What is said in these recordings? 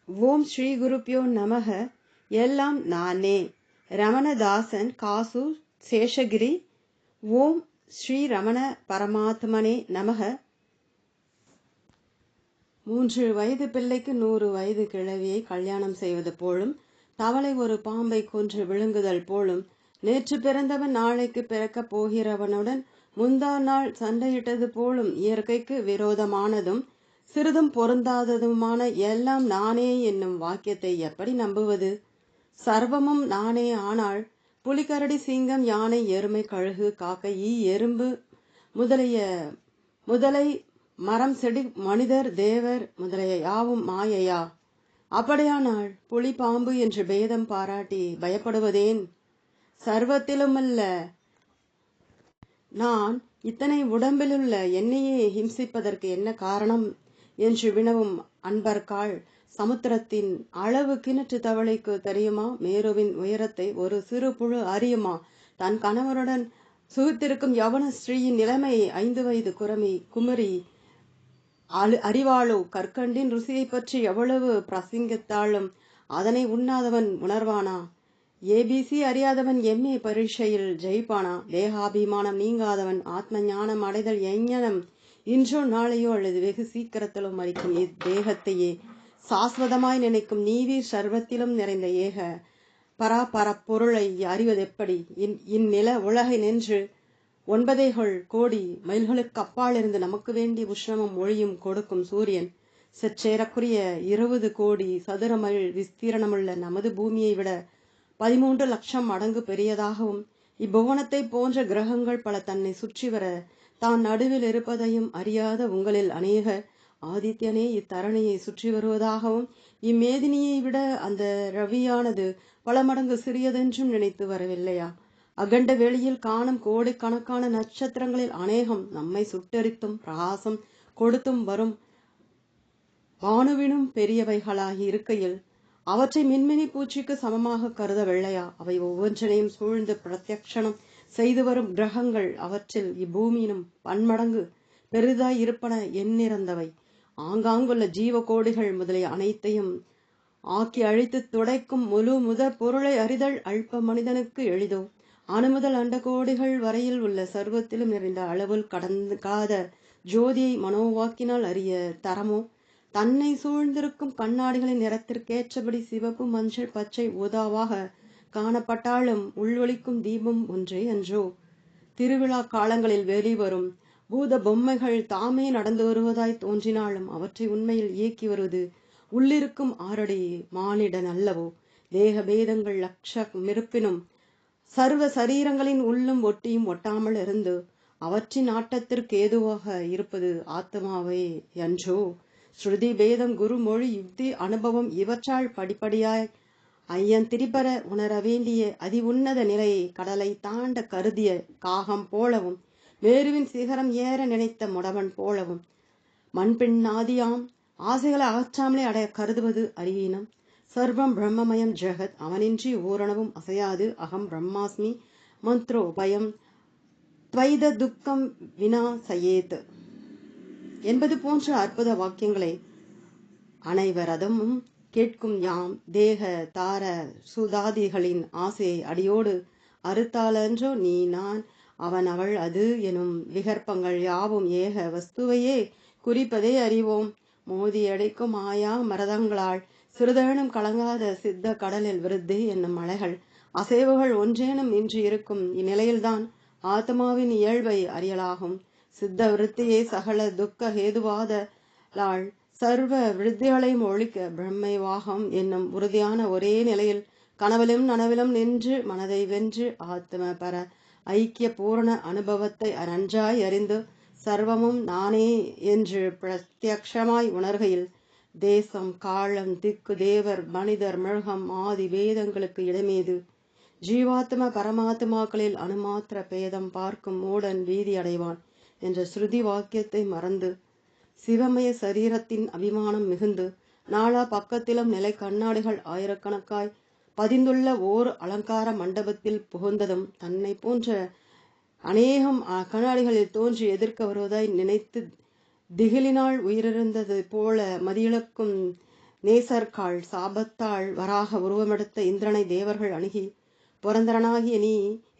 ஓம் ஸ்ரீ குருப்யோ நமக. எல்லாம் நானே. ரமணதாசன், காசு, சேஷகிரி. ஓம் ஸ்ரீ ரமண பரமாத்மனே நமக. 3 வயது பிள்ளைக்கு 100 வயது கிழவியை கல்யாணம் செய்வது போலும், தவளை ஒரு பாம்பை கொன்று விழுங்குதல் போலும், நேற்று பிறந்தவன் நாளைக்கு பிறக்கப் போகிறவனுடன் முந்தா நாள் சண்டையிட்டது போலும், இயற்கைக்கு விரோதமானதும் சிறிதும் பொருந்தாததுமான எல்லாம் நானே என்னும் வாக்கியத்தை எப்படி நம்புவது? சர்வமும் நானே ஆனால் புலிகரடி, சிங்கம், யானை, எருமை, கழுகு, காக்கை, ஈ, எறும்பு முதலை, மரம், செடி, மனிதர், தேவர் முதலிய யாவும் மாயையா? அப்படியானால் புலி, பாம்பு என்று பேதம் பாராட்டி பயப்படுவதேன்? சர்வத்திலுமல்ல நான் இத்தனை உடம்பிலுள்ள என்னையே ஹிம்சிப்பதற்கு என்ன காரணம் என்று வினவும் அன்பர்காள். சமுத்திரத்தின் அளவு கிணற்று தவளைக்கு தெரியுமா? மேருவின் உயரத்தை ஒரு சிறு புழு அறியுமா? தன் கணவருடன் சுகித்திருக்கும் யவன ஸ்ரீயின் நிலைமை 5 வயது குமரி அறிவாளோ? கற்கண்டின் ருசியை பற்றி எவ்வளவு பிரசங்கித்தாலும் அதனை உண்ணாதவன் உணர்வானா? ஏபிசி அறியாதவன் எம்ஏ பரீட்சையில் ஜெயிப்பானா? தேகாபிமானம் நீங்காதவன் ஆத்ம ஞானம் அடைதல் எஞ்ஞனம் இன்றோ நாளையோ அல்லது வெகு சீக்கிரத்திலும் மறிக்கும் இத்தேகத்தையே சாஸ்வதமாய் நினைக்கும் நீவீர் சர்வத்திலும் நிறைந்த ஏக பராபரப்பொருளை அறிவதெப்படி? இந்நில உலகை நின்று 9 கோடி மைல்களுக்கு அப்பாலிருந்து நமக்கு வேண்டிய உஷ்ணமும் ஒளியும் கொடுக்கும் சூரியன் சற்றேறக்குரிய 20 கோடி சதுர மைல் விஸ்தீரணமுள்ள நமது பூமியை விட 13 லட்சம் மடங்கு பெரியதாகவும், இப்புவனத்தை போன்ற கிரகங்கள் பல தன்னை சுற்றி வர தான் நடுவில் இருப்பதையும் அறியாத உங்களில் அநேகர் ஆதித்யனே இத்தரணியை சுற்றி வருவதாகவும், இம்மேதினியை விட அந்த ரவியானது பல மடங்கு சிறியதென்றும் நினைத்து வரவில்லையா? அகண்ட வெளியில் காணும் கோடிக்கணக்கான நட்சத்திரங்களில் அநேகம் நம்மை சுட்டெரித்தும் பிரகாசம் கொடுத்தும் வரும் வானுவினும் பெரியவைகளாகி இருக்கையில் அவற்றை மின்மினி பூச்சிக்கு சமமாக கருதவில்லையா? அவை ஒவ்வொன்றினையும் சூழ்ந்து பிரத்யக்ஷணம் செய்து வரும் கிரகங்கள் அவற்றில் இப்பூமியினும் பன்மடங்கு பெரிதாய் இருப்பன எண்ணிறந்தவை. ஆங்காங்குள்ள ஜீவ கோடிகள் முதலிய அனைத்தையும் ஆக்கி அழித்து துடைக்கும் முழு முதற் பொருளை அறிதல் அல்ப மனிதனுக்கு எளிதோ? அணுமுதல் அண்ட கோடிகள் வரையில் உள்ள சர்வத்திலும் நிறைந்த அளவில் கடந்தாத ஜோதியை மனோவாக்கினால் அறிய தரமோ? தன்னை சூழ்ந்திருக்கும் கண்ணாடிகளின் நிறத்திற்கேற்றபடி சிவப்பு, மஞ்சள், பச்சை, ஊதாவாக காணப்பட்டாலும் உள்வொளிக்கும் தீபம் ஒன்றே அன்றோ? திருவிழா காலங்களில் வெளிவரும் பூத பொம்மைகள் தாமே நடந்து வருவதாய் தோன்றினாலும் அவற்றை உண்மையில் இயக்கி வருவது உள்ளிருக்கும் ஆறடி மானிடன் அல்லவோ? தேக பேதங்கள் லட்சமிருப்பினும் சர்வ சரீரங்களின் உள்ளும் ஒட்டியும் ஒட்டாமல் இருந்து அவற்றின் ஆட்டத்திற்கு ஏதுவாக இருப்பது ஆத்மாவே அன்றோ? ஸ்ருதி, பேதம், குரு, மொழி, யுக்தி, அனுபவம் இவற்றால் படிப்படியாய் ஐயன் திரிபர உணர வேண்டிய அதி உன்னத நிலையை கடலை தாண்ட கருதிய காகம் போலவும், மேருவின் சிகரம் ஏற நினைத்த முடவன் போலவும், மண்பின்னாதியாம் ஆசைகளை அகற்றாமலே அடைய கருதுவது அறிவீனம். சர்வம் பிரம்மமயம் ஜெகத், அவனின்றி ஓரணவும் அசையாது. அகம் பிரம்மாஸ்மி மந்த்ரோ பயம் துவைத துக்கம் வினாசயேத் என்பது போன்ற அற்புத வாக்கியங்களை அனைவரதமும் கேட்கும் யாம் தேக தார சுதாதிகளின் ஆசையை அடியோடு அறுத்தாலன்றோ நீ நான் அவன் அவள் அது எனும் விகற்பங்கள் யாவும் ஏக வஸ்துவையே குறிப்பதே அறிவோம். மோதி அடைக்கும் மாயா மரதங்களால் சிறிதேனும் கலங்காத சித்த கடலில் விருத்தி என்னும் அலைகள் அசைவுகள் ஒன்றேனும் இன்றி இருக்கும் இந்நிலையில்தான் ஆத்மாவின் இயல்பை அறியலாகும். சித்த விருத்தியை சகல துக்க ஹேதுவாதலால் சர்வ விருத்திகளையும் ஒழிக்க பிரம்மைவாகம் என்னும் உறுதியான ஒரே நிலையில் கனவிலும் நனவிலும் நின்று மனதை வென்று ஆத்ம பர ஐக்கிய பூரண அனுபவத்தை நன்றாய் அறிந்து சர்வமும் நானே என்று பிரத்யக்ஷமாய் உணர்கையில் தேசம், காலம், திக்கு, தேவர், மனிதர், மிருகம் ஆதி வேதங்களுக்கு இடமேது? ஜீவாத்ம பரமாத்மாக்களில் அணுமாத்திர பேதம் பார்க்கும் மூடன் வீதி அடைவான் என்ற ஸ்ருதி வாக்கியத்தை மறந்து சிவமய சரீரத்தின் அபிமானம் மிகுந்து நாலா பக்கத்திலும் நிலை கண்ணாடிகள் ஆயிரக்கணக்காய் பதிந்துள்ள ஓர் அலங்கார மண்டபத்தில் புகுந்ததும் தன்னை போன்ற அநேகம் கண்ணாடிகளில் தோன்றி எதிர்க்க வருவதாய் நினைத்து திகிலினால் உயிரிழந்தது போல மதியிழக்கும் நேசர்காள் சாபத்தாள் வராக உருவமெடுத்த இந்திரனை தேவர்கள் அணுகி, புரந்தரனாகிய நீ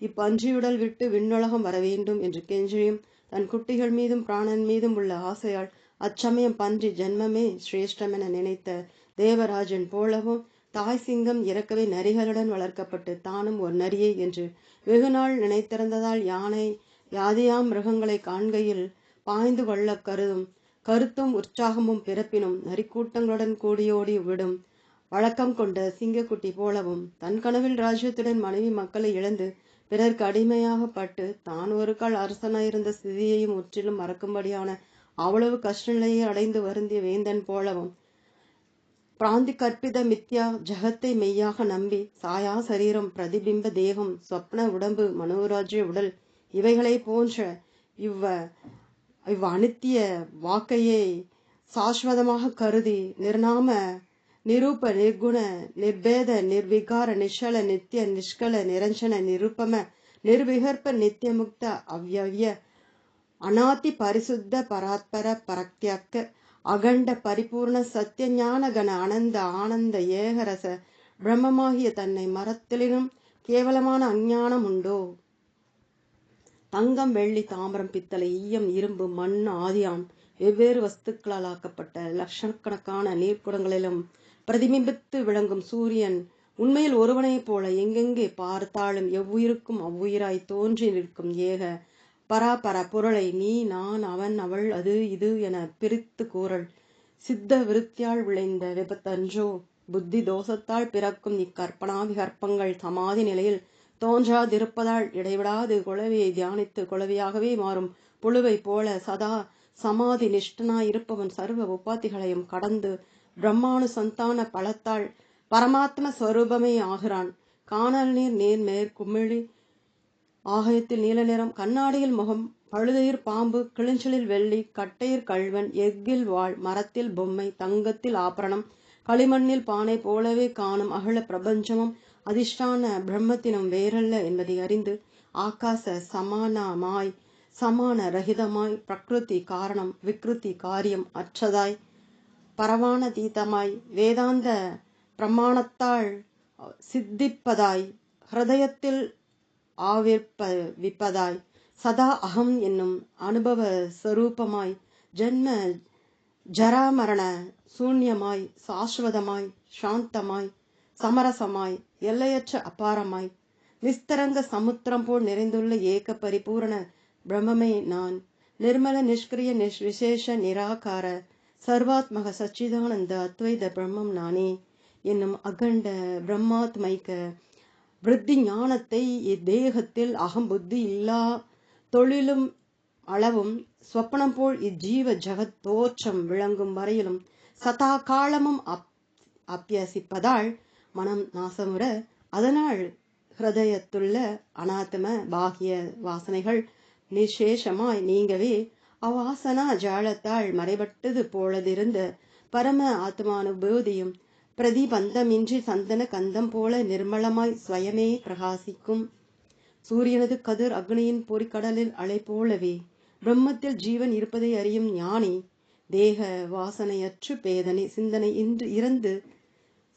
இப்பன்றியுடல் விட்டு விண்ணுலகம் வரவேண்டும் என்று கெஞ்சியும், தன் குட்டிகள் மீதும் பிராணன் மீதும் உள்ள ஆசையால் அச்சமயம் பன்றி ஜென்மமே சிரேஷ்டமென நினைத்த தேவராஜன் போலவும், தாய் சிங்கம் இறக்கவே நரிகளுடன் வளர்க்கப்பட்டு தானும் ஒரு நரியை என்று வெகுநாள் நினைத்திருந்ததால் யானை யாதியாம் மிருகங்களை காண்கையில் பாய்ந்து கொள்ள கருத்தும் உற்சாகமும் பிறப்பினும் நரிக்கூட்டங்களுடன் கூடியோடி விடும் வழக்கம் கொண்ட சிங்கக்குட்டி போலவும், தன் கனவில் ராஜ்யத்துடன் மனைவி மக்களை இழந்து பிறர்க்கு அடிமையாகப்பட்டு தான் ஒரு கால் அரசனாயிருந்த ஸ்திதியையும் முற்றிலும் மறக்கும்படியான அவ்வளவு கஷ்டநிலையை அடைந்து வருந்திய வேந்தன் போலவும், பிராந்தி கற்பித மித்யா ஜகத்தை மெய்யாக நம்பி சாயா சரீரம் பிரதிபிம்ப தேகம் சொப்ன உடம்பு மனோராஜ்ய உடல் இவைகளை போன்ற இவ் அனித்திய வாக்கையை சாஸ்வதமாக கருதி நிர்நாம நிரூப நிர்குண நிர்பேத நிர்விகார நிஷல நித்திய நிஷ்கல நிரஞ்சன நிருப்பம நிர்விகற்ப நித்தியமுக்த அவ்யவ்ய அநாதி பரிசுத்த பராத்பர பரக்தியக்க அகண்ட பரிபூர்ண சத்திய ஞான கன அனந்த ஆனந்த ஏகரச பிரம்மமாகிய தன்னை மரத்திலும் கேவலமான அஞ்ஞானம் உண்டோ? தங்கம் வெள்ளி தாமிரம் பித்தளை ஈயம் இரும்பு மண் ஆதியாம் வெவ்வேறு வஸ்துக்களால் ஆக்கப்பட்ட லட்சக்கணக்கான நீர்க்குடங்களிலும் பிரதிபிம்பித்து விளங்கும் சூரியன் உண்மையில் ஒருவனைப் போல எங்கெங்கே பார்த்தாலும் எவ்வுயிருக்கும் அவ்வுயிராய் தோன்றி நிற்கும் ஏக பராபர பொருளை நீ நான் அவன் அவள் அது இது என பிரித்து கூறல் சித்த விருத்தியால் விளைந்த விபத்தன்றோ? புத்தி தோஷத்தால் பிறக்கும் இக்கற்பனா விகற்பங்கள் சமாதி நிலையில் தோன்றாதிருப்பதால் இடைவிடாது குளவியை தியானித்து குளவியாகவே மாறும் புழுவை போல சதா சமாதி நிஷ்டனாயிருப்பவன் சர்வ உபாதிகளையும் கடந்து பிரம்மானு சந்தான பலத்தால் பரமாத்ம ஸ்வரூபமே ஆகிறான். காணல் நீர் நேர்மேற் குமிழி ஆகாயத்தில் நீல நிறம் கண்ணாடியில் முகம் பழுதயிர் பாம்பு கிளிஞ்சலில் வெள்ளி கட்டையிர் கள்வன் எஃகில் வாழ் மரத்தில் பொம்மை தங்கத்தில் ஆபரணம் களிமண்ணில் பானை போலவே காணும் அகல பிரபஞ்சமும் அதிஷ்டான பிரம்மத்தினும் வேறல்ல என்பதை அறிந்து ஆகாச சமானமாய் சமான ரகிதமாய் பிரகிருதி காரணம் விக்ருதி காரியம் அற்றதாய் பரவானதீதமாய் வேதாந்த பிரமாணத்தால் சித்திப்பதாய் ஹிருதயத்தில் ஆவிர்விப்பதாய் சதா அகம் என்னும் அனுபவ ஸ்வரூபமாய் ஜன்ம ஜராமரண சூன்யமாய் சாஸ்வதமாய் சாந்தமாய் சமரசமாய் எல்லையற்ற அபாரமாய் நிஸ்தரங்க சமுத்திரம் போல் நிறைந்துள்ள ஏக பரிபூரண பிரம்மமே நான். நிர்மல நிஷ்கிரிய விசேஷ நிராகார சர்வாத்மக சச்சிதானந்த அத்வைத பிரம்மம் நானே என்னும் அகண்ட பிரம்மாத்மைக்க விருத்தி ஞானத்தை இத்தேகத்தில் அகம்புத்தி இல்லா தொழிலும் அளவும் ஸ்வப்னம் போல் இஜ்ஜீவ ஜகத் தோற்றம் விளங்கும் வரையிலும் சதா காலமும் அபியசிப்பதால் மனம் நாசமுற அதனால் ஹிருதயத்துள்ள அனாத்ம பாகிய வாசனைகள் நிசேஷமாய் நீங்கவே அவாசனா ஜாலத்தால் மறைபட்டது போலதிருந்த பரம ஆத்மானுபூதியும் பிரதிபந்தமின்றி சந்தன கந்தம் போல நிர்மலமாய் ஸ்வயமே பிரகாசிக்கும். சூரியனது கதிர் அக்னியின் பொறிக்கடலில் அலை போலவே பிரம்மத்தில் ஜீவன் இருப்பதை அறியும் ஞானி தேக வாசனையற்று பேதனை சிந்தனை இறந்து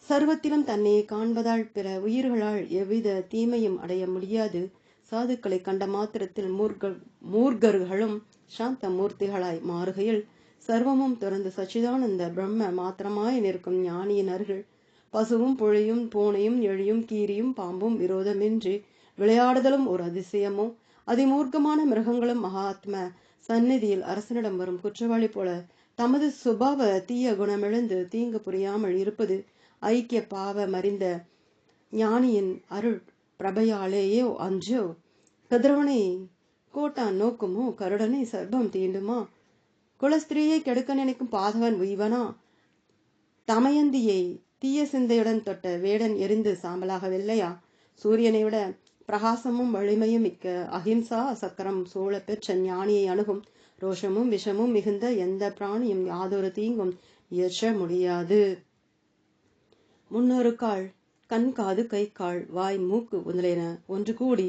சர்வத்திலும் தன்னையே காண்பதால் பிற உயிர்களால் எவ்வித தீமையும் அடைய முடியாது. சாதுக்களை கண்ட மாத்திரத்தில் மூர்கர்களும் சாந்த மூர்த்திகளாய் மாறுகையில் சர்வமும் துறந்து சச்சிதானந்த பிரம்ம மாத்திரமாய் நிற்கும் ஞானியின் அருகில் பசுவும் புழையும் பூனையும் எழியும் கீரியும் பாம்பும் விரோதமின்றி விளையாடுதலும் ஒரு அதிசயமோ? அதிமூர்க்கமான மிருகங்களும் மகாத்ம சந்நிதியில் அரசனிடம் வரும் குற்றவாளி போல தமது சுபாவ தீய குணமிழந்து தீங்கு புரியாமல் இருப்பது ஐக்கிய பாவ மறிந்த ஞானியின் அருள் பிரபையாலேயோ அன்றோ? கதிரவனை கோட்டான் நோக்குமோ? கருடனை சர்ப்பம் தீண்டுமா? குலஸ்திரியை கெடுக்க நினைக்கும் பாதவன் உய்வனா? தமயந்தியை தீய சிந்தையுடன் தொட்ட வேடன் எரிந்து சாம்பலாகவில்லையா? சூரியனை விட பிரகாசமும் வலிமையும் மிக்க அஹிம்சா சக்கரம் சூழ பெற்ற ஞானியை அணுகும் ரோஷமும் விஷமும் மிகுந்த எந்த பிராணியும் யாதொரு தீங்கும் இயற்ற முடியாது. முன்னொரு கால் கண் காது கை கால் வாய் மூக்கு முதலியன ஒன்று கூடி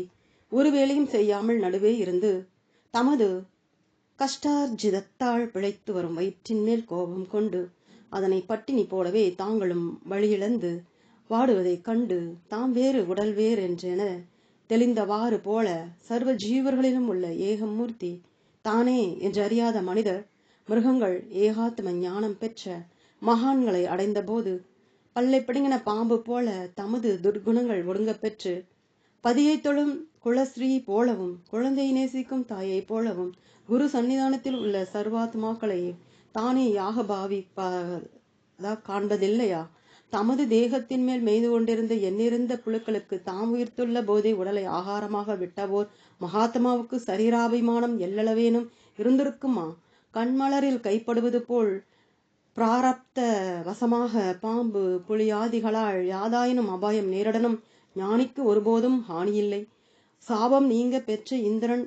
ஒரு வேலையும் செய்யாமல் நடுவே இருந்து தமது கஷ்டார்ஜிதத்தால் பிழைத்து வரும் வயிற்றின் மேல் கோபம் கொண்டு அதனை பட்டினி போலவே தாங்களும் வழியிழந்து வாடுவதைக் கண்டு தாம் வேறு உடல் வேறு என்றென தெளிந்தவாறு போல சர்வ ஜீவர்களிலும் உள்ள ஏகமூர்த்தி தானே என்றறியாத மனிதர் மிருகங்கள் ஏகாத்ம ஞானம் பெற்ற மகான்களை அடைந்தபோது பல்லை பிடுங்கின பாம்பு போல தமது துர்குணங்கள் ஒடுங்க பெற்று பதியை தொழும் குலஸ்ரீ போலவும் குழந்தையை நேசிக்கும் தாயை போலவும் குரு சன்னிதானத்தில் உள்ள சர்வாத்மாக்களை தானே யாகபாவி காண்பதில்லையா? தமது தேகத்தின் மேல் மெய்து கொண்டிருந்த எண்ணிருந்த புழுக்களுக்கு தாம் உயிர்த்துள்ள போதே உடலை ஆகாரமாக விட்டவோர் மகாத்மாவுக்கு சரீராபிமானம் எல்லளவேனும் இருந்திருக்குமா? கண்மலரில் கைப்படுவது போல் பிராரப்த வசமாக பாம்பு புலியாதிகளால் யாதாயினும் அபாயம் நேரிடனும் ஞானிக்கு ஒருபோதும் ஹானியில்லை. சாபம் நீங்க பெற்ற இந்திரன்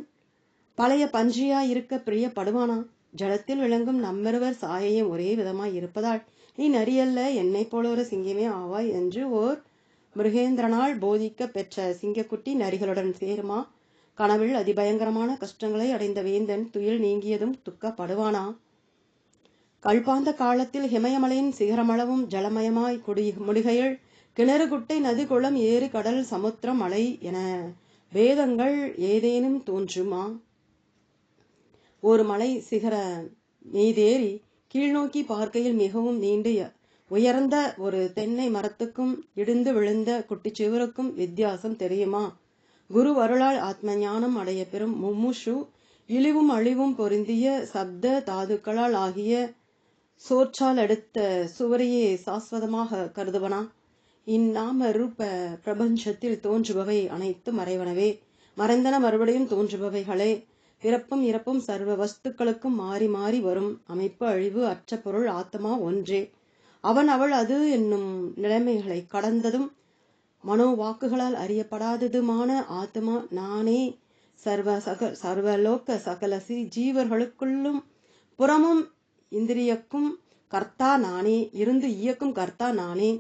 பழைய பன்றியாய் இருக்க பிரியப்படுவானா? ஜலத்தில் விளங்கும் நம்மிருவர் சாயையும் ஒரே விதமாய் இருப்பதால் நீ நரியல்ல என்னை போல ஒரு சிங்கமே ஆவாய் என்று ஓர் மிருகேந்திரனால் போதிக்க பெற்ற சிங்கக்குட்டி நரிகளுடன் சேருமா? கனவில் அதிபயங்கரமான கஷ்டங்களை அடைந்த வேந்தன் துயில் நீங்கியதும் துக்கப்படுவானா? கல்பாந்த காலத்தில் ஹிமயமலையின் சிகரமளவும் ஜலமயமாய் முடிகையில் கிணறு குட்டை நதி குளம் ஏரி கடல் சமுத்திரம் மலை என வேதங்கள் ஏதேனும் தோன்றுமா? ஒரு மலை சிகர மீதேறி கீழ்நோக்கி பார்க்கையில் மிகவும் நீண்டு உயர்ந்த ஒரு தென்னை மரத்துக்கும் இடிந்து விழுந்த குட்டிச்சுவருக்கும் வித்தியாசம் தெரியுமா? குரு அருளால் ஆத்ம ஞானம் அடைய பெறும் மும்முஷு இழிவும் அழிவும் பொருந்திய சப்த தாதுக்களால் ஆகிய சோற்றால் எடுத்த சுவரையே சாஸ்வதமாக கருதுவனா? இந்நாம ரூப பிரபஞ்சத்தில் தோன்றுபவை அனைத்து மறைவனவே, மறைந்தன மறுபடியும் தோன்றுபவைகளே. பிறப்பும் இறப்பும் சர்வ வஸ்துக்களுக்கும் மாறி மாறி வரும் அமைப்பு அழிவு அற்ற பொருள் ஆத்மா ஒன்றே. அவன் அவள் அது என்னும் நிலைமைகளை கடந்ததும் மனோவாக்குகளால் அறியப்படாததுமான ஆத்மா நானே. சர்வலோக சகல ஜீவர்களுக்குள்ளும் புறமும் இந்திரியக்கும் கர்த்தா நானே, இருந்து இயக்கும் கர்த்தா நானே.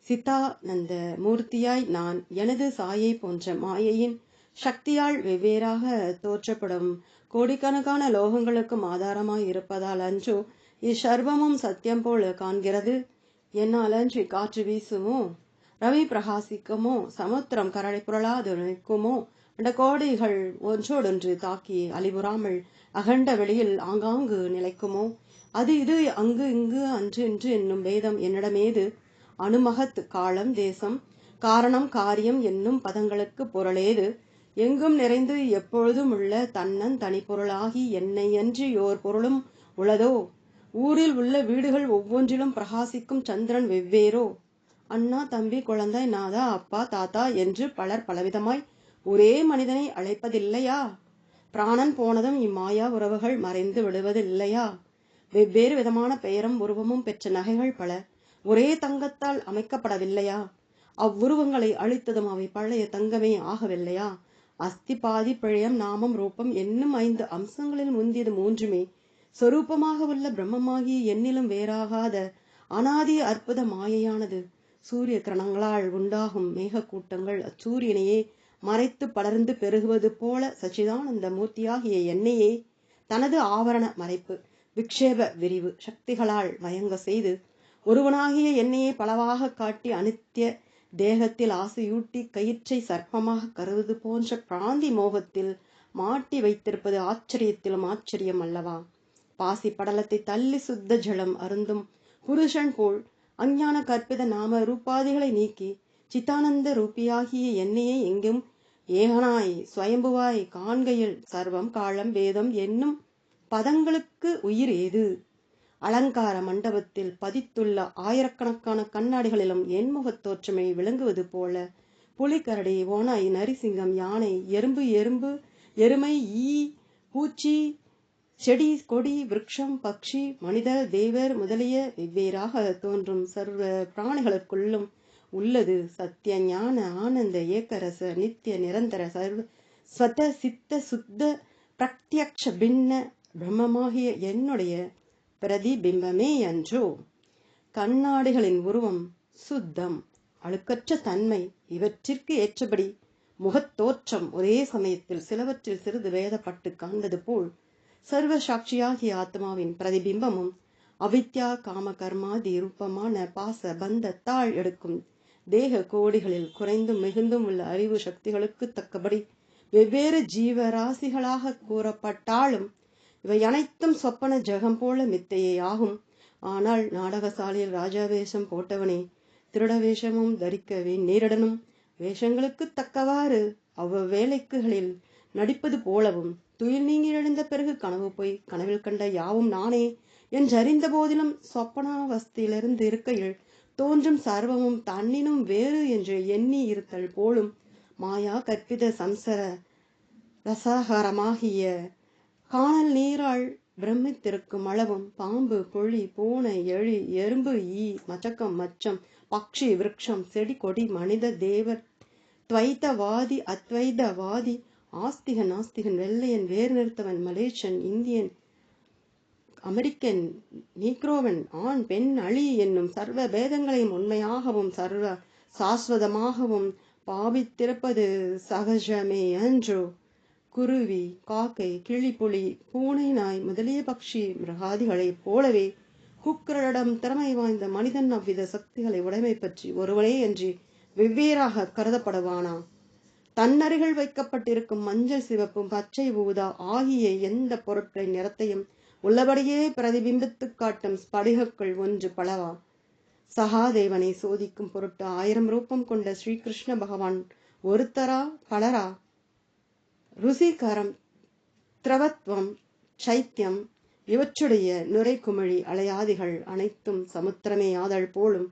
சித்தானந்த மூர்த்தியாய் நான் எனது சாயை போன்ற மாயையின் சக்தியால் வெவ்வேறாக தோற்றப்படும் கோடிக்கணக்கான லோகங்களுக்கும் ஆதாரமாய் இருப்பதால் அன்றோ இச்சர்வமும் சத்தியம் போல காண்கிறது. என்னால் அன்றி காற்று வீசுமோ, ரவி பிரகாசிக்குமோ, சமுத்திரம் கரளை புரளாது நிற்குமோ, அந்த கோடைகள் ஒன்றோடொன்று தாக்கி அழிவுறாமல் அகண்ட வெளியில் ஆங்காங்கு நிலைக்குமோ? அது இது அங்கு இங்கு அன்று இன்று என்னும் வேதம் என்னிடமேது? அணுமகத் காலம் தேசம் காரணம் காரியம் என்னும் பதங்களுக்கு பொருளேது? எங்கும் நிறைந்து எப்பொழுதும் உள்ள தன்னன் தனிப்பொருளாகி என்னையன்றி யோர் பொருளும் உளதோ? ஊரில் உள்ள வீடுகள் ஒவ்வொன்றிலும் பிரகாசிக்கும் சந்திரன் வெவ்வேறோ? அண்ணா தம்பி குழந்தாய் நாதா அப்பா தாத்தா என்று பலர் பலவிதமாய் ஒரே மனிதனை அழைப்பதில்லையா? பிராணன் போனதும் இம்மாயா உறவுகள் மறைந்து விடுவதில்லையா? வெவ்வேறு விதமான பெயரும் உருவமும் பெற்ற நகைகள் பல ஒரே தங்கத்தால் அமைக்கப்படவில்லையா? அவ்வுருவங்களை அழித்ததும் அவை பழைய தங்கமே ஆகவில்லையா? அஸ்தி பாதி பிழையம் நாமம் ரூபம் என்னும் 5 அம்சங்களில் முந்தியது 3மே சொரூபமாக உள்ள பிரம்மமாகிய என்னிலும் வேறாகாத அனாதி அற்புத மாயையானது. சூரிய கிரணங்களால் உண்டாகும் மேக கூட்டங்கள் அச்சூரியனையே மறைத்து படர்ந்து பெருகுவது போல சச்சிதானந்த மூர்த்தியாகிய என்னையே தனது ஆவரண மறைப்பு விக்ஷேப விரிவு சக்திகளால் மயங்க செய்து ஒருவனாகிய என்னையே பலவாக காட்டி அனித்திய தேகத்தில் ஆசையூட்டி கயிற்றை சர்ப்பமாக கருவது போன்ற பிராந்தி மோகத்தில் மாட்டி வைத்திருப்பது ஆச்சரியத்திலும் ஆச்சரியம் அல்லவா? பாசி படலத்தை தள்ளி சுத்த ஜலம் அருந்தும் புருஷன் போல் அஞ்ஞான கற்பித நாம ரூபாதிகளை நீக்கி சித்தானந்த ரூபியாகிய என்னையே எங்கும் ஏகனாய் சுயம்புவாய் காண்கையில் சர்வம் காலம் வேதம் என்னும் பதங்களுக்கு உயிர் ஏது? அலங்கார மண்டபத்தில் பதித்துள்ள ஆயிரக்கணக்கான கண்ணாடிகளிலும் என்முகத் தோற்றமை விளங்குவது போல புலிகரடி ஓனாய் நரிசிங்கம் யானை எறும்பு எருமை ஈ பூச்சி செடி கொடி விருட்சம் பக்ஷி மனிதர் தேவர் முதலிய வெவ்வேறாக தோன்றும் சர்வ பிராணிகளுக்குள்ளும் உள்ளது சத்திய ஞான ஆனந்த ஏக்கரச நித்திய நிரந்தர சர்வ ஸ்வத சித்த சுத்த பிரத்யக்ஷ பின்ன பிரம்மமாகிய என்னுடைய பிரதிபிம்பமே அன்றோ? கண்ணாடிகளின் உருவம் சுத்தம் அழுக்கற்ற தன்மை இவற்றிற்கு ஏற்றபடி முகத்தோற்றம் ஒரே சமயத்தில் சிலவற்றில் சிறிது வேதப்பட்டு காண்பது போல் சர்வ சாட்சியாகிய ஆத்மாவின் பிரதிபிம்பமும் அவித்யா காம கர்மாதி ரூபமான பாச பந்தத்தால் எடுக்கும் தேக கோடிகளில் குறைந்தும் மிகுந்தும் உள்ள அறிவு சக்திகளுக்கு தக்கபடி வெவ்வேறு ஜீவராசிகளாக கூறப்பட்டாலும் இவை அனைத்தும் சொப்பன ஜெகம் போல மித்தையே ஆகும். ஆனால் நாடகசாலையில் ராஜாவேஷம் போட்டவனே திருட வேஷமும் தரிக்கவே நேரிடனும் வேஷங்களுக்கு தக்கவாறு அவ்வேளைகளில் நடிப்பது போலவும் துயில் நீங்கி எழுந்த பிறகு கனவு போய் கனவில் கண்ட யாவும் நானே என்றறிந்த போதிலும் சொப்பனாவஸ்தையிலிருந்து இருக்கையில் தோன்றும் சர்வமும் தன்னினும் வேறு என்று எண்ணி இருத்தல் போலும் மாயா கற்பித சம்சர ரசகரமாகிய காணல் நீரால் பிரமித்திருக்கும் அளவும் பாம்பு புலி பூனை எலி எறும்பு ஈ மச்சக்கம் மச்சம் பக்ஷி விருட்சம் செடி கொடி மனித தேவர் துவைத்தவாதி அத்வைதவாதி ஆஸ்திகன் நாஸ்திகன் வெள்ளையன் வேறு நிறுத்தவன் மலேசியன் இந்தியன் அமெரிக்கன் நீக்ரோவன் ஆண் பெண் அழி என்னும் சர்வ பேதங்களையும் உண்மையாகவும் சர்வ சாஸ்வதமாகவும் பாவித்திருப்பது சகஜமே அன்றோ. குருவி காக்கை கிளிப்புலி பூனை நாய் முதலிய பக்ஷி மிருகாதிகளைப் போலவே குக்கரிடம் திறமை வாய்ந்த மனிதன் அவ்வித சக்திகளை உடைமை பற்றி ஒருவனே என்று வெவ்வேறாக கருதப்படுவானா? தன்னருகில் வைக்கப்பட்டிருக்கும் மஞ்சள் சிவப்பும் பச்சை ஊதா ஆகிய எந்த பொருட்களின் நிறத்தையும் உள்ளபடியே பிரதிபிம்பித்து காட்டும் ஸ்படிகக்குள் ஒன்று பலவா? சகாதேவனை சோதிக்கும் பொருட்டு 1000 ரூபம் கொண்ட ஸ்ரீகிருஷ்ண பகவான் ஒருத்தரா பலரா? ருசிகரம் திரவத்வம் சைத்தியம் இவற்றுடைய நுரை குமிழி அலையாதிகள் அனைத்தும் சமுத்திரமே ஆதல் போலும்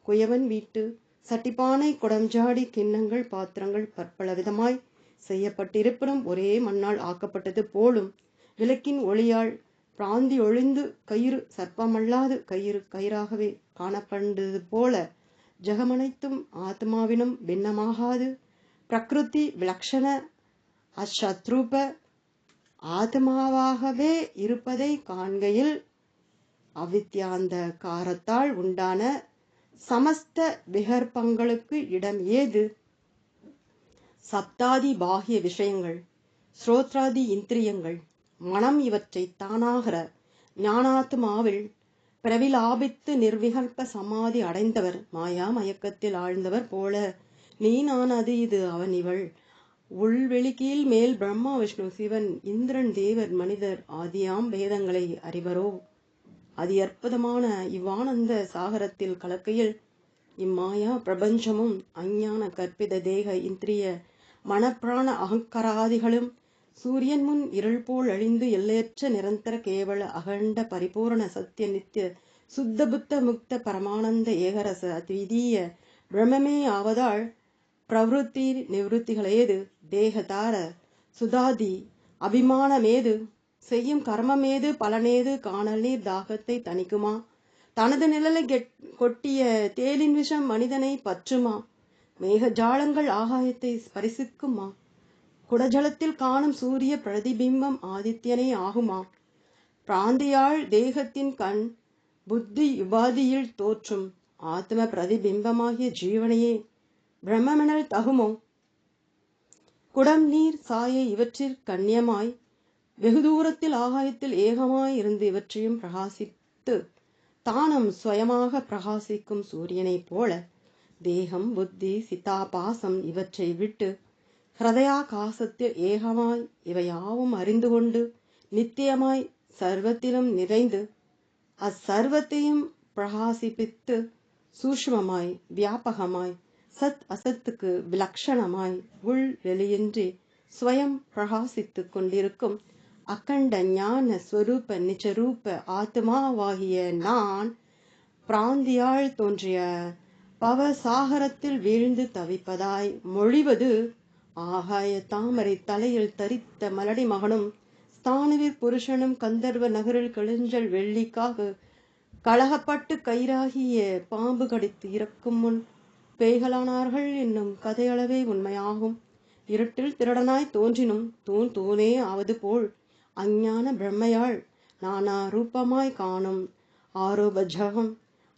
குயவன் வீட்டு சட்டிப்பானை குடம்ஜாடி கிண்ணங்கள் பாத்திரங்கள் பற்பல விதமாய் செய்யப்பட்டிருப்பினும் ஒரே மண்ணால் ஆக்கப்பட்டது போலும் விளக்கின் ஒளியால் பிராந்தி ஒழிந்து கயிறு சர்ப்பமல்லாது கயிறு கயிறாகவே காணப்பட்டது போல ஜெகமனைத்தும் ஆத்மாவினும் பின்னமாகாது பிரகிருதி விலக்ஷண அசத்ரூப ஆத்மாவாகவே இருப்பதை காண்கையில் அவித்யாந்த காரத்தால் உண்டான சமஸ்த விகற்பங்களுக்கு இடம் ஏது? சப்தாதி பாகிய விஷயங்கள் ஸ்ரோத்ராதி இந்திரியங்கள் மனம் இவற்றை தானாகிற ஞானாத்மாவில் பிரவிலாபித்து நிர்விகல்ப சமாதி அடைந்தவர் மாயா மயக்கத்தில் ஆழ்ந்தவர் போல நீ நான் அது இது அவன் இவள் உள்வெளிக்கீழ் மேல் பிரம்மா விஷ்ணு சிவன் இந்திரன் தேவர் மனிதர் ஆதியாம் பேதங்களை அறிவரோ? அதி அற்புதமான இவ்வானந்த சாகரத்தில் கலக்கையில் இம்மாயா பிரபஞ்சமும் அஞ்ஞான கற்பித தேக இந்திரிய மனப்பிராண அகங்காராதிகளும் சூரியன் முன் இருள் போல் அழிந்து எல்லையற்ற நிரந்தர கேவல அகண்ட பரிபூரண சத்திய நித்திய சுத்த புத்த முக்த பரமானந்த ஏகரச அத்விதீய பிரம்மமே ஆவதால் பிரவருத்தி நிவருத்திகளேது தேகதார சுதாதி அபிமானமேது செய்யும் கர்மமேது பலனேது காணல் நீர் தாகத்தை தணிக்குமா தனது நிழலை கொட்டிய தேலின் விஷம் மனிதனை பற்றுமா மேக ஜாலங்கள் ஆகாயத்தை ஸ்பரிசிக்குமா குடஜலத்தில் காணும் சூரிய பிரதிபிம்பம் ஆதித்யனே ஆகுமா பிராந்தியாள் தேகத்தின் கண் புத்தி உபாதியில் தோற்றும் ஆத்ம பிரதிபிம்பமாகிய ஜீவனையே பிரம்மெனல் தகுமோ? குடம் நீர் சாயை இவற்றில் கண்ணியமாய் வெகு தூரத்தில் ஆகாயத்தில் ஏகமாய் இருந்து இவற்றையும் பிரகாசித்து தானும் சுயமாக பிரகாசிக்கும் சூரியனைப் போல தேகம் புத்தி சித்தாபாசம் இவற்றை விட்டு ஹிருதயாகாசத்தில் ஏகமாய் இவையாவும் அறிந்து கொண்டு நித்தியமாய் சர்வத்திலும் நிறைந்து அச்சர்வத்தையும் பிரகாசிப்பித்து சூஷ்மமாய் வியாபகமாய் சத் அசத்துக்கு விலக்ஷணமாய் உள் வெளியின்றி ஸ்வயம் பிரகாசித்துக் கொண்டிருக்கும் அகண்ட ஞான ஸ்வரூப நிஜரூப ஆத்மாவாகிய நான் பிராந்தியால் தோன்றிய பவசாகரத்தில் வீழ்ந்து தவிப்பதாய் மொழிவது ஆகாய தாமரை தலையில் தரித்த மலடி மகனும் ஸ்தானுவிற் புருஷனும் கந்தர்வ நகரில் கிழிஞ்சல் வெள்ளிக்காக கலகப்பட்டு கயிறாகிய பாம்பு கடித்து இறக்கும் முன் பேய்களானார்கள் என்னும் கதையளவே உண்மையாகும். இருட்டில் திருடனாய் தோன்றினும் தூணே ஆவது போல் அஞ்ஞான பிரம்மையால் நானா ரூபமாய் காணும் ஆரோபஜகம்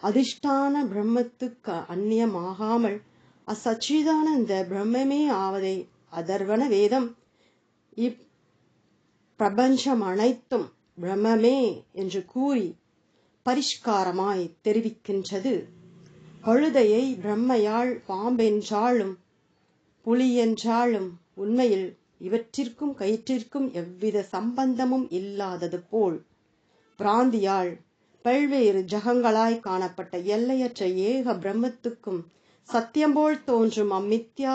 அதிஷ்டான பிரம்மத்துக்கு அந்நியமாகாமல் அசச்சிதானந்த பிரம்மமே ஆவதை அதர்வன வேதம் இப்பிரபஞ்சம் அனைத்தும் பிரம்மமே என்று கூறி பரிஷ்காரமாய் தெரிவிக்கின்றது. கழுதையை பிரம்மையாள் பாம்பென்றாலும் புலி என்றாலும் உண்மையில் இவற்றிற்கும் கயிற்றிற்கும் எவ்வித சம்பந்தமும் இல்லாதது போல் பிராந்தியால் பல்வேறு ஜகங்களாய் காணப்பட்ட எல்லையற்ற ஏக பிரம்மத்துக்கும் சத்தியம்போல் தோன்றும் அம்மித்யா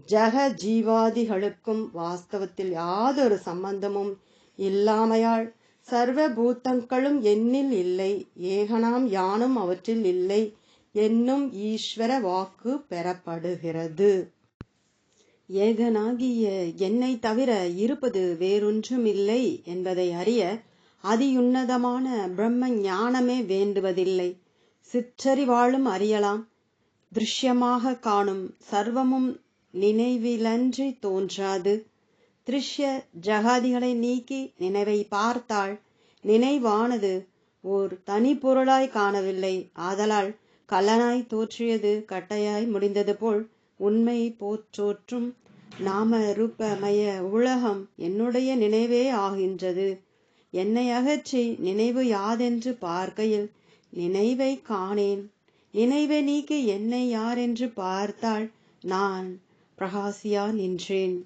ஜக ஜீவாதிகளுக்கும் வாஸ்தவத்தில் யாதொரு சம்பந்தமும் இல்லாமையால் சர்வ பூத்தங்களும் என்னில் இல்லை, ஏகனாம் யானும் அவற்றில் இல்லை என்னும் ஈஸ்வர வாக்கு பெறப்படுகிறது. ஏகனாகிய என்னை தவிர இருப்பது வேறொன்றுமில்லை என்பதை அறிய அதியுன்னதமான பிரம்ம ஞானமே வேண்டுவதில்லை. சிற்றறிவாளும் அறியலாம். திருஷ்யமாக காணும் சர்வமும் நினைவிலன்றி தோன்றாது. திருஷ்ய ஜகாதிகளை நீக்கி நினைவை பார்த்தால் நினைவானது ஓர் தனி பொருளாய் காணவில்லை. ஆதலால் கல்லனாய் தோற்றியது கட்டையாய் முடிந்தது போல் உண்மை போற்றோற்றும் நாம ரூபமய உலகம் என்னுடைய நினைவே ஆகின்றது. என்னை அகற்றி நினைவு யாதென்று பார்க்கையில் நினைவை காணேன். நினைவை நீக்கி என்னை யாரென்று பார்த்தால் நான் பிரகாசியா நின்றேன்.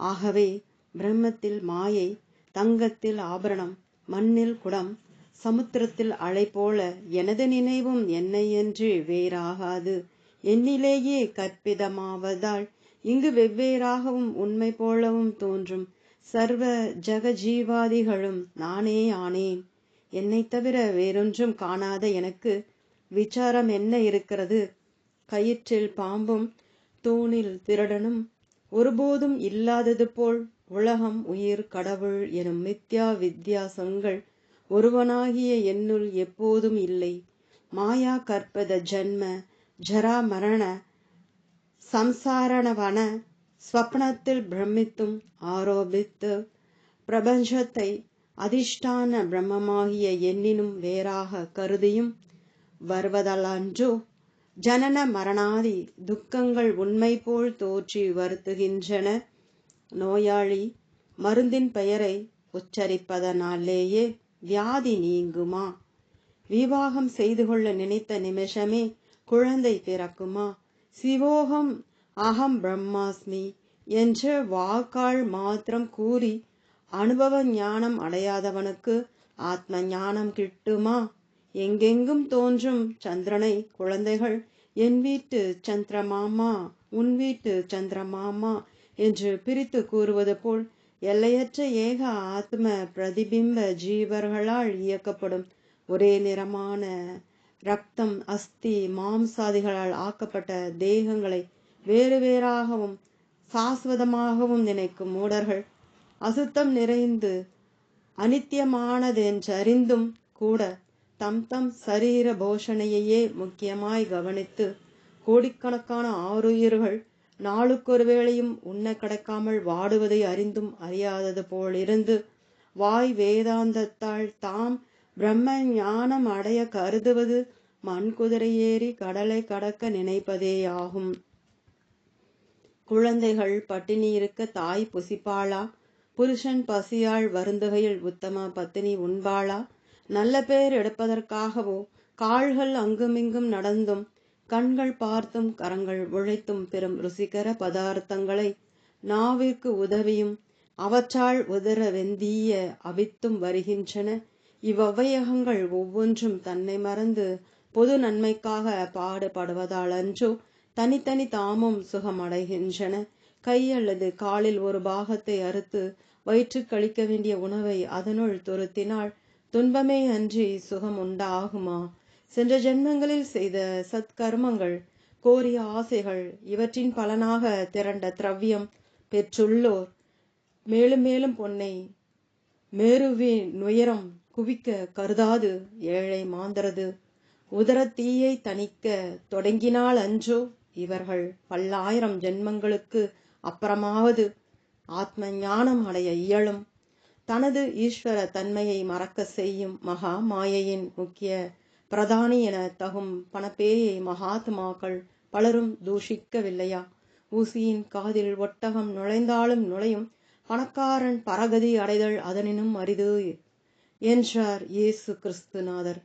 ஆகவே பிரம்மத்தில் மாயை, தங்கத்தில் ஆபரணம், மண்ணில் குடம், சமுத்திரத்தில் அலை போல எனது நினைவும் என்னை என்று வேறாகாது. என்னிலேயே கற்பிதமாவதால் இங்கு வெவ்வேறாகவும் உண்மை போலவும் தோன்றும் சர்வ ஜகஜீவாதிகளும் நானே ஆனேன். என்னை தவிர வேறொன்றும் காணாத எனக்கு விசாரம் என்ன இருக்கிறது? கயிற்றில் பாம்பும் தூணில் திருடனும் ஒருபோதும் இல்லாதது போல் உலகம், உயிர், கடவுள் எனும் மித்யா வித்தியாசங்கள் ஒருவனாகிய என்னுள் எப்போதும் இல்லை. மாயா கற்பத ஜன்ம ஜரா மரண சம்சாரணவன ஸ்வப்னத்தில் பிரமித்தும் ஆரோபித்து பிரபஞ்சத்தை அதிஷ்டான பிரம்மமாகிய என்னினும் வேறாக கருதியும் வருவதலன்றோ ஜனன மரணாதி துக்கங்கள் உண்மை போல் தோற்றி வருத்துகின்றன. நோயாளி மருந்தின் பெயரை உச்சரிப்பதனாலேயே வியாதி நீங்குமா? விவாகம் செய்து கொள்ள நினைத்த நிமிஷமே குழந்தை பிறக்குமா? சிவோகம் அகம் பிரம்மாஸ்மி என்ற வாக்கால் மாத்திரம் கூறி அனுபவ ஞானம் அடையாதவனுக்கு ஆத்ம ஞானம் கிட்டுமா? எங்கெங்கும் தோன்றும் சந்திரனை குழந்தைகள் என் வீட்டு சந்திரமாமா, உன் வீட்டு சந்திரமாமா என்று பிரித்து கூறுவது போல் எல்லையற்ற ஏக ஆத்ம பிரதிபிம்ப ஜீவர்களால் இயக்கப்படும் ஒரே நிறமான ரத்தம், அஸ்தி, மாம்சாதிகளால் ஆக்கப்பட்ட தேகங்களை வேறு வேறாகவும் சாஸ்வதமாகவும் நினைக்கும் மூடர்கள் அசுத்தம் நிறைந்து அனித்தியமானதென்றறிந்தும் கூட தம் தம் சரீர போஷணையையே முக்கியமாய் கவனித்து கோடிக்கணக்கான ஆருயிர்கள் நாளுக்கொரு வேளையும் உண்ண கிடைக்காமல் வாடுவதை அறிந்தும் அறியாதது போலிருந்து வாய் வேதாந்தத்தால் தாம் பிரம்ம ஞானம் அடைய கருதுவது மண் குதிரை ஏறி கடலை கடக்க நினைப்பதேயாகும். குழந்தைகள் பட்டினி இருக்க தாய் புசிப்பாளா? புருஷன் பசியால் வருந்துகையில் உத்தம பத்தினி உண்பாளா? நல்ல பேர் எடுப்பதற்காகவோ கால்கள் அங்குமிங்கும் நடந்தும் கண்கள் பார்த்தும் கரங்கள் உழைத்தும் பெறும் ருசிகர பதார்த்தங்களை நாவிற்கு உதவியும் அவற்றால் உதர வெந்தீய அவித்தும் வருகின்றன. இவ்வவையகங்கள் ஒவ்வொன்றும் தன்னை மறந்து பொது நன்மைக்காக பாடுபடுவதால் அன்றோ தனித்தனி தாமும் சுகமடைகின்றன. கை அல்லது காலில் ஒரு பாகத்தை அறுத்து வயிற்று கழிக்க வேண்டிய உணவை அதனுள் துருத்தினால் துன்பமே அன்றி சுகம் உண்டாகுமா? சென்ற ஜென்மங்களில் செய்த சத்கர்மங்கள், கோரிய ஆசைகள், இவற்றின் பலனாக திரண்ட திரவியம் பெற்றுள்ளோர் மேலும் மேலும் பொன்னை மேருவின் உயரம் குவிக்க கருதாது ஏழை மாந்தரது உதர தீயை தணிக்க தொடங்கினால் அன்றோ இவர்கள் பல்லாயிரம் ஜென்மங்களுக்கு அப்புறமாவது ஆத்ம ஞானம் அடைய இயலும். தனது ஈஸ்வர தன்மையை மறக்க செய்யும் மகா மாயையின் முக்கிய பிரதானி என தகும் பணப்பேயை மகாத்மாக்கள் பலரும் தூஷிக்கவில்லையா? ஊசியின் காதில் ஒட்டகம் நுழைந்தாலும் நுழையும், பணக்காரன் பரகதி அடைதல் அதனினும் அரிது என்றார் இயேசு கிறிஸ்துநாதர்.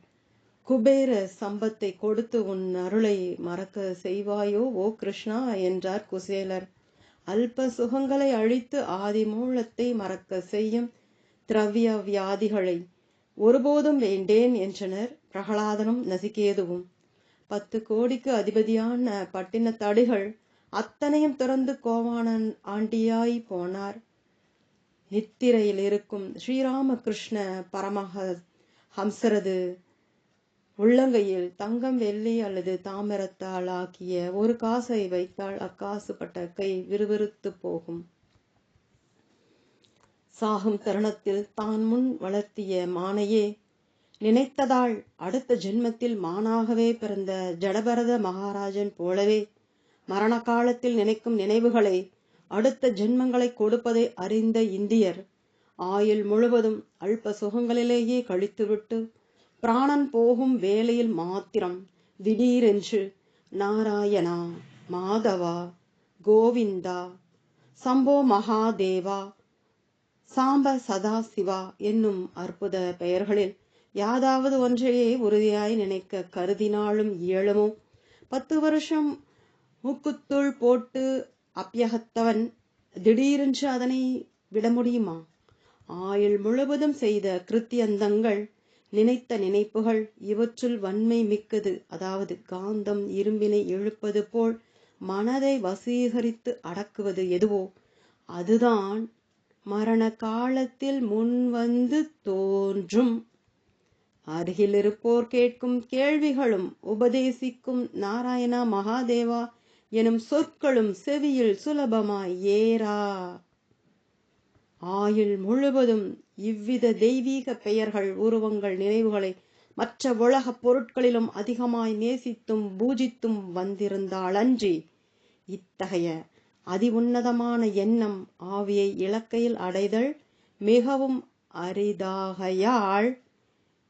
குபேர சம்பத்தை கொடுத்து உன் அருளை மறக்க செய்வாயோ ஓ கிருஷ்ணா என்றார் குசேலர். அல்ப சுகங்களை அழித்து ஆதி மூலத்தை மறக்க செய்யும் திரவிய வியாதிகளை ஒருபோதும் வேண்டேன் என்றனர் பிரகலாதனும் நசிகேதுவும். 10 கோடிக்கு அதிபதியான பட்டினத்தடிகள் அத்தனையும் திறந்து கோவானன் ஆண்டியாய் போனார். நித்திரையில் இருக்கும் ஸ்ரீராமகிருஷ்ண பரமஹ ஹம்சரது உள்ளங்கையில் தங்கம், வெள்ளி அல்லது தாமிரத்தால் ஆக்கிய ஒரு காசை வைத்தால் அக்காசு பட்ட கை விறுவிறுத்து போகும். சாகும் தருணத்தில் தான் முன் வளர்த்திய மானையே நினைத்ததால் அடுத்த ஜென்மத்தில் மானாகவே பிறந்த ஜடபரத மகாராஜன் போலவே மரண காலத்தில் நினைக்கும் நினைவுகளை அடுத்த ஜென்மங்களை கொடுப்பதை அறிந்த இந்தியர் ஆயுள் முழுவதும் அல்ப சுகங்களிலேயே கழித்துவிட்டு பிராணன் போகும் வேளையில் மாத்திரம் திடீரென்று நாராயணா, மாதவா, கோவிந்தா, சம்போ மகாதேவா, சாம்ப சதாசிவா என்னும் அற்புத பெயர்களில் யாதாவது ஒன்றையே உறுதியாய் நினைக்க கருதினாலும் இயலுமோ? 10 வருஷம் மூக்குத்துள் போட்டு அப்பியகத்தவன் திடீரென்று அதனை விட முடியுமா? ஆயுள் முழுவதும் செய்த கிருத்தியந்தங்கள், நினைத்த நினைப்புகள், இவற்றுள் வன்மை மிக்கது, அதாவது காந்தம் இரும்பினை இழுப்பது போல் மனதை வசீகரித்து அடக்குவது எதுவோ அதுதான் மரண காலத்தில் முன் வந்து தோன்றும். அருகில் இருப்போர் கேட்கும் கேள்விகளும் உபதேசிக்கும் நாராயணா, மகாதேவா எனும் சொற்களும் செவியில் சுலபமாய் ஏறா. ஆயுள் முழுவதும் இவ்வித தெய்வீக பெயர்கள், உருவங்கள், நினைவுகளை மற்ற உலகப் பொருட்களிலும் அதிகமாய் நேசித்தும் பூஜித்தும் வந்திருந்தாளன்றி இத்தகைய அதி உன்னதமான எண்ணம் ஆவியை இலக்கையில் அடைதல் மிகவும் அரிதாகையால்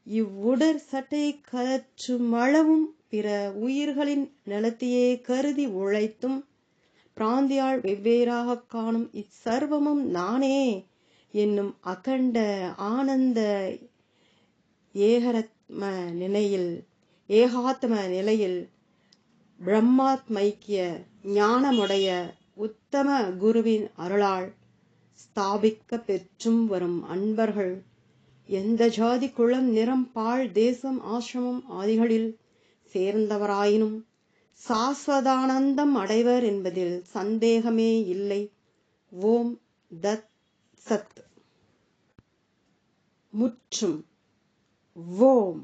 இவ்வுடற் சட்டை கலற்றுமளவும் பிற உயிர்களின் நலத்தையே கருதி உழைத்தும் பிராந்தியால் வெவ்வேறாக காணும் இச்சர்வமும் நானே என்னும் அகண்ட ஆனந்த ஏகாத்ம நிலையில் பிரம்மாத்மைக்கிய ஞானமுடைய உத்தம குருவின் அருளால் ஸ்தாபிக்க பெற்றும் வரும் அன்பர்கள் எந்த ஜாதி, குலம், நிறம், பால், தேசம், ஆசிரமம் ஆதிகளில் சேர்ந்தவராயினும் சாஸ்வதானந்தம் அடைவர் என்பதில் சந்தேகமே இல்லை. ஓம் தத் சத். முற்றும். ஓம்.